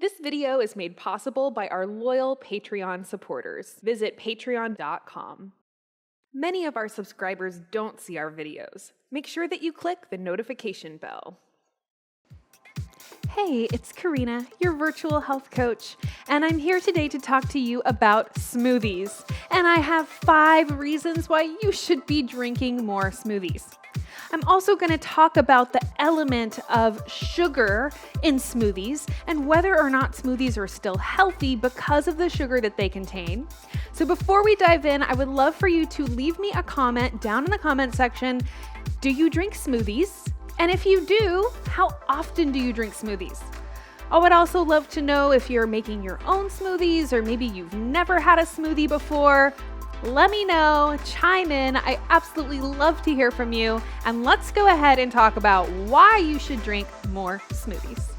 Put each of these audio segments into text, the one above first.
This video is made possible by our loyal Patreon supporters. Visit patreon.com. Many of our subscribers don't see our videos. Make sure that you click the notification bell. Hey, it's Corrina, your virtual health coach, and I'm here today to talk to you about smoothies. And I have 5 reasons why you should be drinking more smoothies. I'm also going to talk about the element of sugar in smoothies and whether or not smoothies are still healthy because of the sugar that they contain. So before we dive in, I would love for you to leave me a comment down in the comment section. Do you drink smoothies? And if you do, how often do you drink smoothies? I would also love to know if you're making your own smoothies or maybe you've never had a smoothie before. Let me know, chime in. I absolutely love to hear from you. And let's go ahead and talk about why you should drink more smoothies.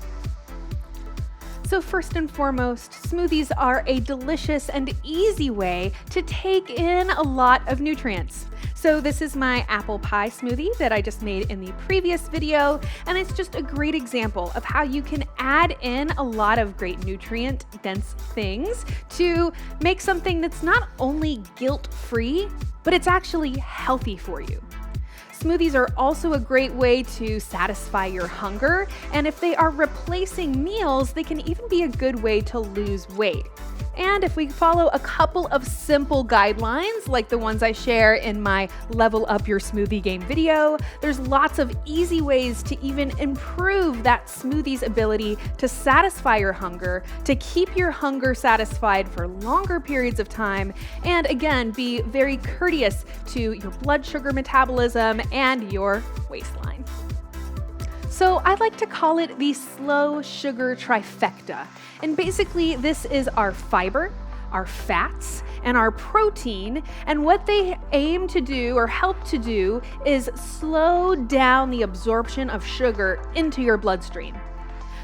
So first and foremost, smoothies are a delicious and easy way to take in a lot of nutrients. So this is my apple pie smoothie that I just made in the previous video, and it's just a great example of how you can add in a lot of great nutrient-dense things to make something that's not only guilt-free, but it's actually healthy for you. Smoothies are also a great way to satisfy your hunger, and if they are replacing meals, they can even be a good way to lose weight. And if we follow a couple of simple guidelines, like the ones I share in my Level Up Your Smoothie Game video, there's lots of easy ways to even improve that smoothie's ability to satisfy your hunger, to keep your hunger satisfied for longer periods of time, and again, be very courteous to your blood sugar metabolism and your waistline. So I like to call it the slow sugar trifecta. And basically this is our fiber, our fats, and our protein. And what they aim to do or help to do is slow down the absorption of sugar into your bloodstream.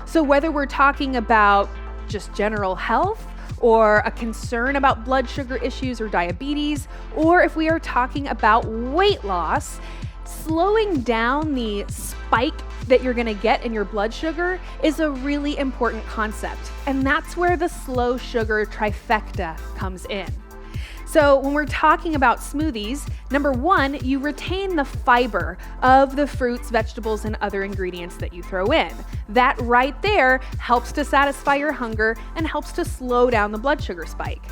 So whether we're talking about just general health, or a concern about blood sugar issues or diabetes, or if we are talking about weight loss, slowing down the spike that you're gonna get in your blood sugar is a really important concept. And that's where the slow sugar trifecta comes in. So when we're talking about smoothies, number 1, you retain the fiber of the fruits, vegetables, and other ingredients that you throw in. That right there helps to satisfy your hunger and helps to slow down the blood sugar spike.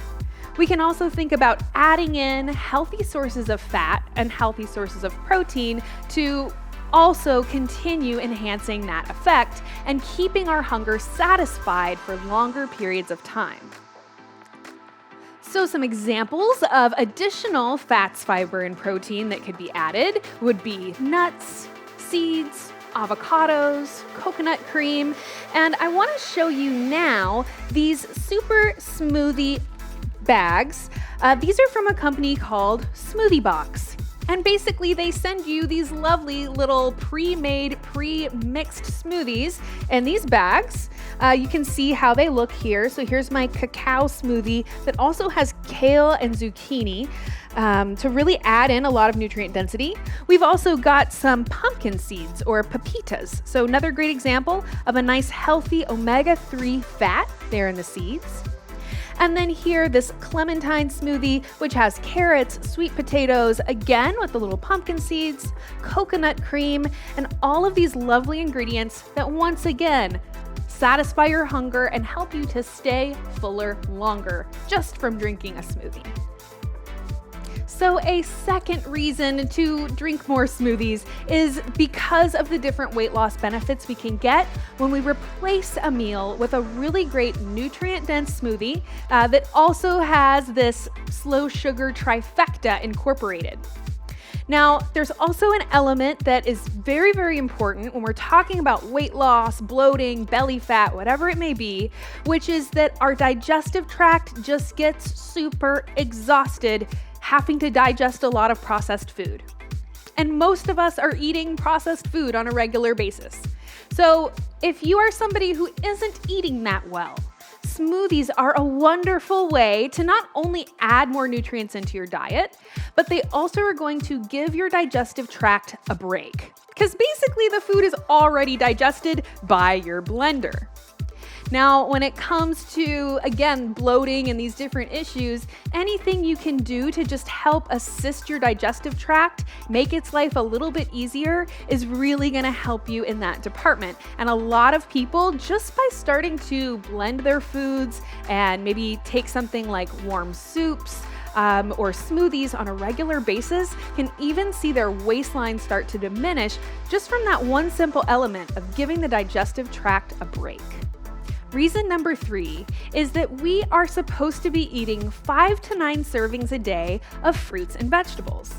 We can also think about adding in healthy sources of fat and healthy sources of protein to also continue enhancing that effect and keeping our hunger satisfied for longer periods of time. So some examples of additional fats, fiber, and protein that could be added would be nuts, seeds, avocados, coconut cream, and I want to show you now these super smoothie bags. These are from a company called Smoothie Box. And basically they send you these lovely little pre-made, pre-mixed smoothies in these bags. You can see how they look here. So here's my cacao smoothie that also has kale and zucchini to really add in a lot of nutrient density. We've also got some pumpkin seeds or pepitas. So another great example of a nice healthy omega-3 fat there in the seeds. And then here, this clementine smoothie, which has carrots, sweet potatoes, again with the little pumpkin seeds, coconut cream, and all of these lovely ingredients that once again satisfy your hunger and help you to stay fuller longer just from drinking a smoothie. So a second reason to drink more smoothies is because of the different weight loss benefits we can get when we replace a meal with a really great nutrient-dense smoothie that also has this slow sugar trifecta incorporated. Now, there's also an element that is very, very important when we're talking about weight loss, bloating, belly fat, whatever it may be, which is that our digestive tract just gets super exhausted having to digest a lot of processed food. And most of us are eating processed food on a regular basis. So if you are somebody who isn't eating that well, smoothies are a wonderful way to not only add more nutrients into your diet, but they also are going to give your digestive tract a break. Because basically the food is already digested by your blender. Now, when it comes to, again, bloating and these different issues, anything you can do to just help assist your digestive tract, make its life a little bit easier, is really gonna help you in that department. And a lot of people, just by starting to blend their foods and maybe take something like warm soups, or smoothies on a regular basis, can even see their waistline start to diminish just from that one simple element of giving the digestive tract a break. Reason number 3 is that we are supposed to be eating 5 to 9 servings a day of fruits and vegetables.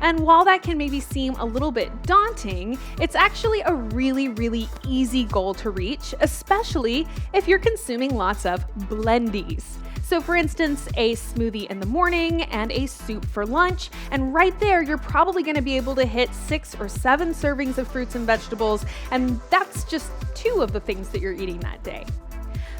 And while that can maybe seem a little bit daunting, it's actually a really, really easy goal to reach, especially if you're consuming lots of blendies. So for instance, a smoothie in the morning and a soup for lunch, and right there, you're probably gonna be able to hit 6 or 7 servings of fruits and vegetables, and that's just 2 of the things that you're eating that day.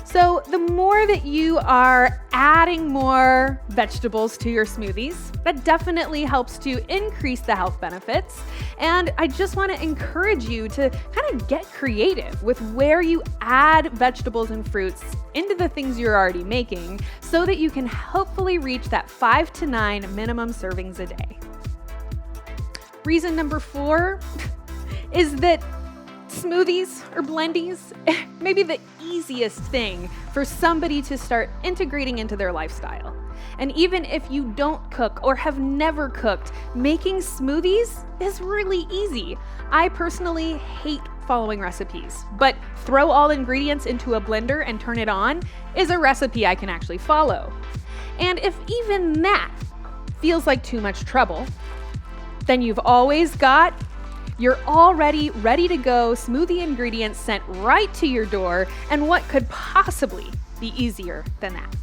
So the more that you are adding more vegetables to your smoothies, that definitely helps to increase the health benefits. And I just want to encourage you to kind of get creative with where you add vegetables and fruits into the things you're already making so that you can hopefully reach that 5 to 9 minimum servings a day. Reason number 4 is that smoothies or blendies may be the easiest thing for somebody to start integrating into their lifestyle. And even if you don't cook or have never cooked, making smoothies is really easy. I personally hate following recipes, but throw all ingredients into a blender and turn it on is a recipe I can actually follow. And if even that feels like too much trouble, then you've always got your already ready to go smoothie ingredients sent right to your door, and what could possibly be easier than that?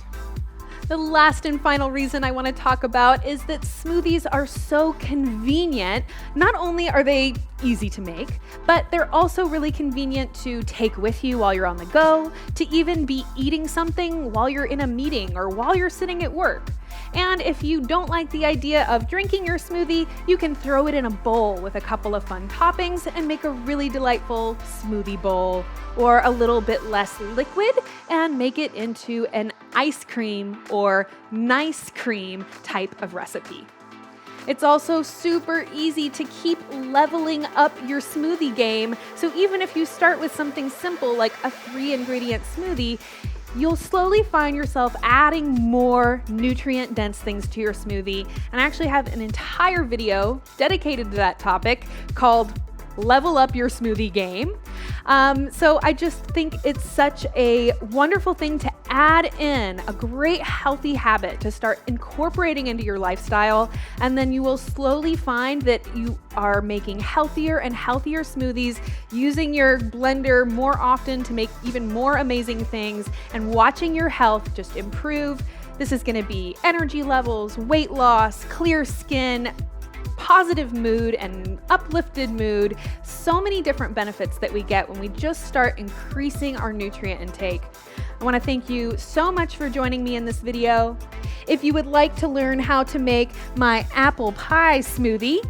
The last and final reason I want to talk about is that smoothies are so convenient. Not only are they easy to make, but they're also really convenient to take with you while you're on the go, to even be eating something while you're in a meeting or while you're sitting at work. And if you don't like the idea of drinking your smoothie, you can throw it in a bowl with a couple of fun toppings and make a really delightful smoothie bowl, or a little bit less liquid and make it into an ice cream or nice cream type of recipe. It's also super easy to keep leveling up your smoothie game. So even if you start with something simple like a 3-ingredient smoothie, you'll slowly find yourself adding more nutrient-dense things to your smoothie. And I actually have an entire video dedicated to that topic called Level Up Your Smoothie Game. So I just think it's such a wonderful thing to add in, a great healthy habit to start incorporating into your lifestyle. And then you will slowly find that you are making healthier and healthier smoothies, using your blender more often to make even more amazing things, and watching your health just improve. This is going to be energy levels, weight loss, clear skin, positive mood and uplifted mood. So many different benefits that we get when we just start increasing our nutrient intake. I want to thank you so much for joining me in this video. If you would like to learn how to make my apple pie smoothie,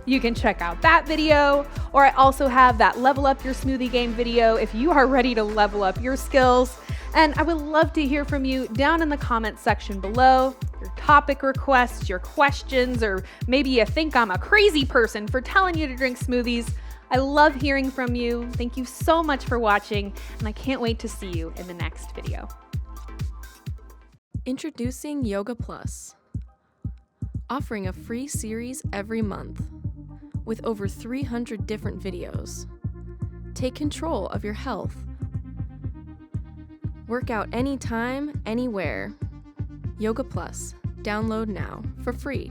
you can check out that video, or I also have that Level Up Your Smoothie Game video if you are ready to level up your skills. And I would love to hear from you down in the comments section below, your topic requests, your questions, or maybe you think I'm a crazy person for telling you to drink smoothies. I love hearing from you. Thank you so much for watching, and I can't wait to see you in the next video. Introducing Yoga Plus, offering a free series every month with over 300 different videos. Take control of your health. Work out anytime, anywhere. Yoga Plus. Download now for free.